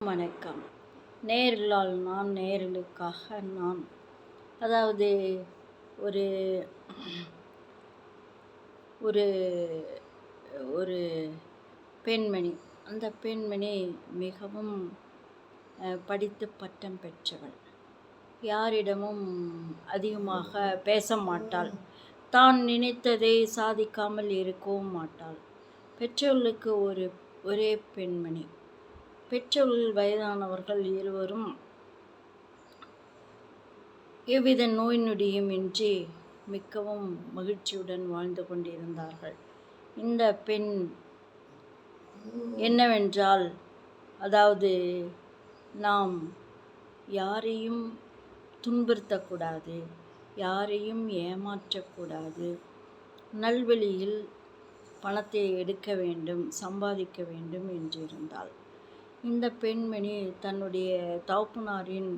வணக்கம். நேர்களால் நான், நேர்களுக்காக நான். அதாவது ஒரு ஒரு ஒரு பெண்மணி. அந்த பெண்மணி மிகவும் படித்து பட்டம் பெற்றவள். யாரிடமும் அதிகமாக பேச மாட்டாள். தான் நினைத்ததை சாதிக்காமல் இருக்கவும் மாட்டாள். பெற்றவர்களுக்கு ஒரே பெண்மணி. பெற்றவர்கள் வயதானவர்கள் இருவரும் எவ்வித நோய் நொடியும் இன்றி மிகவும் மகிழ்ச்சியுடன் வாழ்ந்து கொண்டிருந்தார்கள். இந்த பெண் என்னவென்றால், அதாவது நாம் யாரையும் துன்புறுத்தக்கூடாது, யாரையும் ஏமாற்றக்கூடாது, நல்வழியில் பணத்தை எடுக்க வேண்டும், சம்பாதிக்க வேண்டும் என்றிருந்தாள். இந்த பெண்மணி தன்னுடைய தகப்பனாரின்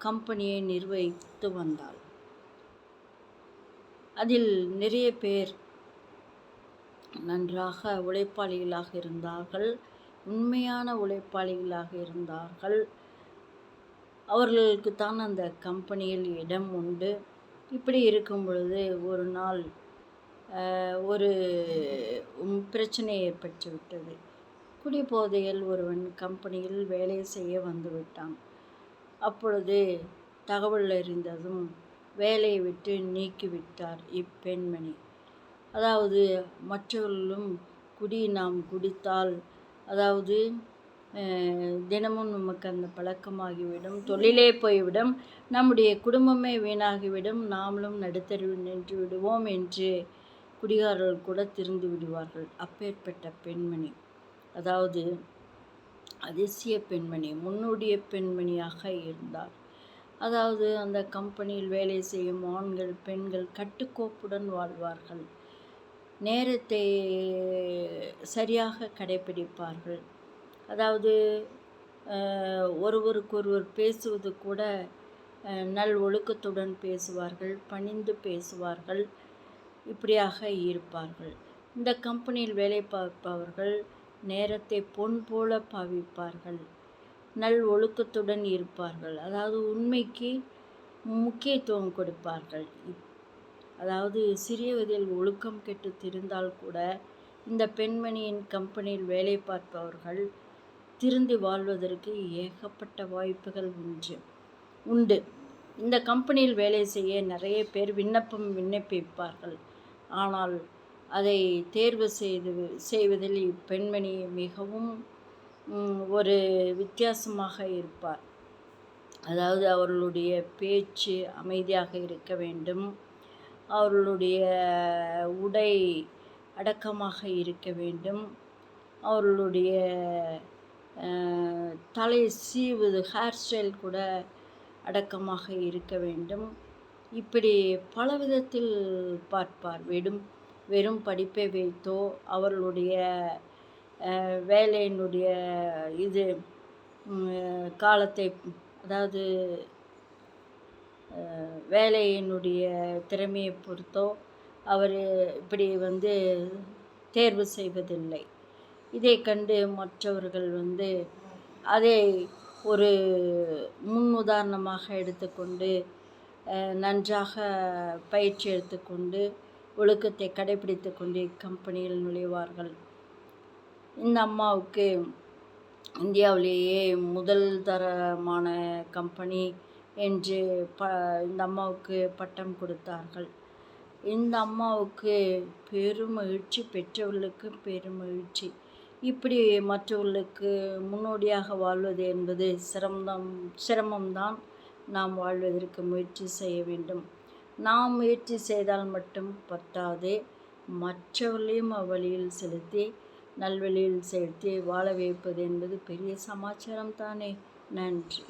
கம்பெனியை நிர்வகித்து வந்தாள். அதில் நிறைய பேர் நன்றாக உழைப்பாளிகளாக இருந்தார்கள், உண்மையான உழைப்பாளிகளாக இருந்தார்கள். அவர்களுக்கு தான் அந்த கம்பெனியில் இடம் உண்டு. இப்படி இருக்கும் பொழுது ஒரு நாள் ஒரு பிரச்சனை ஏற்பட்டுவிட்டது. குடிபோதையில் ஒருவன் கம்பெனியில் வேலை செய்ய வந்துவிட்டான். அப்பொழுது தகவல் அறிந்ததும் வேலையை விட்டு நீக்கிவிட்டார் இப்பெண்மணி. அதாவது மற்றவர்களும் நாம் குடித்தால், அதாவது தினமும் நமக்கு அந்த பழக்கமாகிவிடும், தொழிலே போய்விடும், நம்முடைய குடும்பமே வீணாகிவிடும், நாமளும் நடுத்தருவில் நின்று விடுவோம் என்று குடிகாரர்கள் கூட திருந்து விடுவார்கள். அப்பேற்பட்ட பெண்மணி, அதாவது அதிசய பெண்மணி, முன்னுடைய பெண்மணியாக இருந்தார். அதாவது அந்த கம்பெனியில் வேலை செய்யும் ஆண்கள் பெண்கள் கட்டுக்கோப்புடன் வாழ்வார்கள், நேரத்தை சரியாக கடைபிடிப்பார்கள். அதாவது ஒருவருக்கொருவர் பேசுவது கூட நல் ஒழுக்கத்துடன் பேசுவார்கள், பணிந்து பேசுவார்கள், இப்படியாக இருப்பார்கள். இந்த கம்பெனியில் வேலை பார்ப்பவர்கள் நேரத்தை பொன் போல பாவிப்பார்கள், நல் ஒழுக்கத்துடன் இருப்பார்கள், அதாவது உண்மைக்கு முக்கியத்துவம் கொடுப்பார்கள். அதாவது சிறிய வயதில் ஒழுக்கம் கெட்டு திரிந்தால் கூட இந்த பெண்மணியின் கம்பெனியில் வேலை பார்ப்பவர்கள் திருந்தி வாழ்வதற்கு ஏகப்பட்ட வாய்ப்புகள் உண்டு. இந்த கம்பெனியில் வேலை செய்ய நிறைய பேர் விண்ணப்பிப்பார்கள். ஆனால் அதை தேர்வு செய்வதில் இப்பெண்மணி மிகவும் ஒரு வித்தியாசமாக இருப்பார். அதாவது அவர்களுடைய பேச்சு அமைதியாக இருக்க வேண்டும், அவர்களுடைய உடை அடக்கமாக இருக்க வேண்டும், அவர்களுடைய தலை சீவுது ஹேர் ஸ்டைல் கூட அடக்கமாக இருக்க வேண்டும். இப்படி பல விதத்தில் பார்ப்பார். வெறும் படிப்பை வைத்தோ அவர்களுடைய வேலையினுடைய காலத்தை, அதாவது வேலையினுடைய திறமையை பொறுத்தோ அவர் இப்படி தேர்வு செய்வதில்லை. இதை கண்டு மற்றவர்கள் அதை ஒரு முன் உதாரணமாக எடுத்துக்கொண்டு நன்றாக பயிற்சி எடுத்துக்கொண்டு ஒழுக்கத்தை கடைபிடித்து கொண்டு கம்பெனியில் நுழைவார்கள். இந்த அம்மாவுக்கு இந்தியாவிலேயே முதல் தரமான கம்பெனி என்று இந்த அம்மாவுக்கு பட்டம் கொடுத்தார்கள். இந்த அம்மாவுக்கு பெருமகிழ்ச்சி, பெற்றவர்களுக்கு பெருமகிழ்ச்சி. இப்படி மற்றவர்களுக்கு முன்னோடியாக வாழ்வது என்பது சிரமம்தான். நாம் வாழ்வதற்கு முயற்சி செய்ய வேண்டும். நாம் முயற்சி செய்தால் மட்டும் பத்தாது, மற்றவர்களையும் அவ்வழியில் செலுத்தி நல்வழியில் செலுத்தி வாழ வைப்பது என்பது பெரிய சமாச்சாரம் தானே. நன்றி.